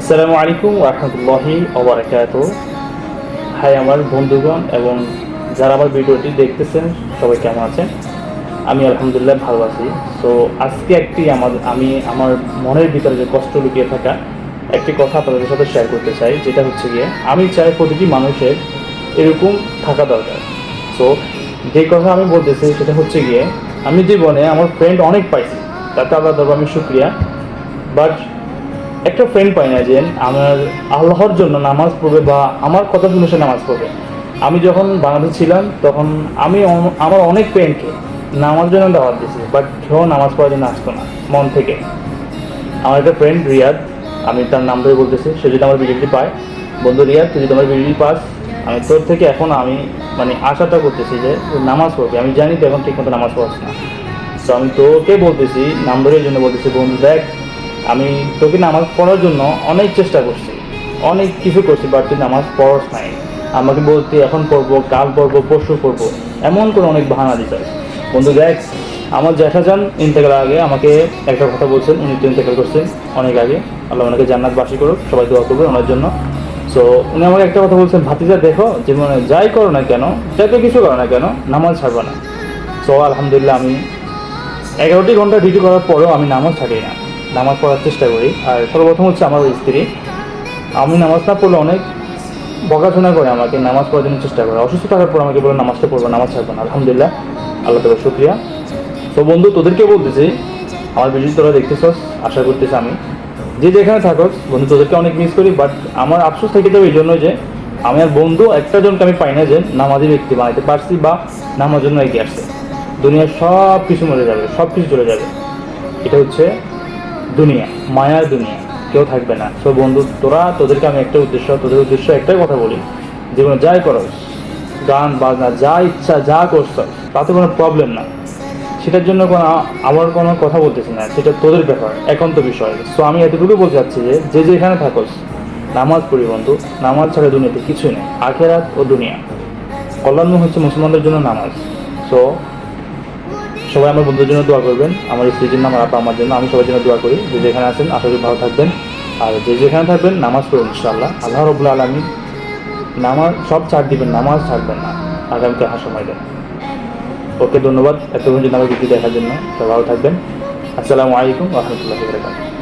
আসসালামু আলাইকুম ওয়া রাহমাতুল্লাহি ওয়া বারাকাতুহু। হাই আমার বন্ধুগণ এবং যারা আমার ভিডিওটি দেখতেছেন সবাই কেমন আছেন? আমি আলহামদুলিল্লাহ ভালো আছি। সো আজকে আমি আমার মনের ভিতরে যে কষ্ট লুকিয়ে থাকা একটি কথা আপনাদের সাথে শেয়ার করতে চাই, যেটা হচ্ছে গিয়ে আমি চাই প্রতিটি মানুষের এরকম থাকা দরকার। সো যে কথা আমি বলতেছি সেটা হচ্ছে গিয়ে আমি জীবনে আমার ফ্রেন্ড অনেক পাইছি, তাতে আল্লাহর দরবারে আমি শুকরিয়া। বাট একটা ফ্রেন্ড পাই না যে আমার আল্লাহর জন্য নামাজ পড়বে বা আমার কথা শুনে সে নামাজ পড়বে। আমি যখন বাংলাদেশে ছিলাম তখন আমার অনেক ফ্রেন্ডকে নামাজ জন্য দাওয়াত দিয়েছি, বাট কেউ নামাজ পড়ার জন্য আসতো না মন থেকে। আমার একটা ফ্রেন্ড রিয়াদ, আমি তার নাম ধরে বলতেছি, সে যদি আমার ভিডিওটি পায়, বন্ধু রিয়াদ তুই যদি আমার ভিডিওটি পাস, আমি তোর থেকে এখন আমি আশাটা করতেছি যে তুই নামাজ পড়বি। আমি জানি তো এখন ঠিক মতো নামাজ পড়ছ না। তো আমি তোকে বলতেছি, নাম ধরে এই জন্য বলতেছি, বন্ধু দেখ, আমি তোকে নামাজ পড়ার জন্য অনেক চেষ্টা করছি, অনেক কিছু করছি, বাট তুই নামাজ পড়স নাই। আমাকে বলতে এখন পড়বো, কাল পড়বো, পরশু পড়বো, এমন করে অনেক বাহানা দিতে। বন্ধু দেখ, আমার জ্যাঠাজান ইন্তেকালের আগে আমাকে একটা কথা বলছেন, উনি তো ইন্তেকাল করছেন অনেক আগে, আল্লাহ ওনাকে জান্নাতবাসী করুক, সবাই দোয়া করবে ওনার জন্য। সো উনি আমাকে একটা কথা বলছেন, ভাতিজা দেখো জীবনে যাই করো না কেন, যত কিছু করো না কেন, নামাজ ছাড়বা না। সো আলহামদুলিল্লাহ আমি 11টি ঘন্টা ডিউটি করার পরেও আমি নামাজ ছাড়ি না, নামাজ পড়ার চেষ্টা করি। আর সর্বপ্রথম হচ্ছে আমার স্ত্রী, আমি নামাজ না পড়লে অনেক বকাশোনা করে, আমাকে নামাজ পড়ার জন্য চেষ্টা করে। অসুস্থ থাকার পর আমাকে বলে নামাজটা পড়বো, নামাজ ছাড়বো না। আলহামদুলিল্লাহ, আল্লাহ তাআলা শুকরিয়া। তো বন্ধু তোদেরকে বলতেছি, আমার ভিডিও তোরা দেখতেছস, আশা করতেছি আমি যে যেখানে থাকস বন্ধু, তোদেরকে অনেক মিস করি। বাট আমার আফসোস থেকে যাবে এই জন্য যে আমি আর বন্ধু একটা জনকে আমি পাই না যে নামাজি ব্যক্তি বানাইতে পারছি বা নামার জন্য এগিয়ে আসছে। দুনিয়ার সব কিছু মরে যাবে, সব কিছু চলে যাবে, এটা হচ্ছে দুনিয়া, মায়ার দুনিয়া, কেউ থাকবে না। সো বন্ধু তোদেরকে আমি তোদের উদ্দেশ্য একটাই কথা বলি, জীবনে যাই করো, গান বাজনা যা ইচ্ছা যা করছো, তাতে কোনো প্রবলেম না, সেটার জন্য আমার কোনো কথা বলতেছি না, সেটা তোদের ব্যাপার, একান্ত বিষয়। সো আমি এতটুকু বলতে চাচ্ছি যে যে যেখানে থাকোস নামাজ পড়ি বন্ধু, নামাজ ছাড়া দুনিয়াতে কিছুই নেই, আখেরাত ও দুনিয়া। কল্যাণ হচ্ছে মুসলমানদের জন্য নামাজ। সো সবাই আমার বন্ধুদের জন্য দোয়া করবেন, আমার স্ত্রীর জন্য, আমার আপা আমার জন্য, আমি সবার জন্য দোয়া করি। যে যেখানে আছেন আশা করি ভালো থাকবেন, আর যে যেখানে থাকবেন নামাজ পড়ুন ইনশাআল্লাহ। আল্লাহ রাব্বুল আলামিন নামাজ সব ছাড় দিবেন, নামাজ ছাড়বেন না, আগামীতে সময় দেন। ওকে, ধন্যবাদ এতক্ষণ জন্য আমার ভিডিও দেখার জন্য। সবাই ভালো থাকবেন। আসসালামু আলাইকুম ওয়া রাহমাতুল্লাহি ওয়া বারাকাতুহু।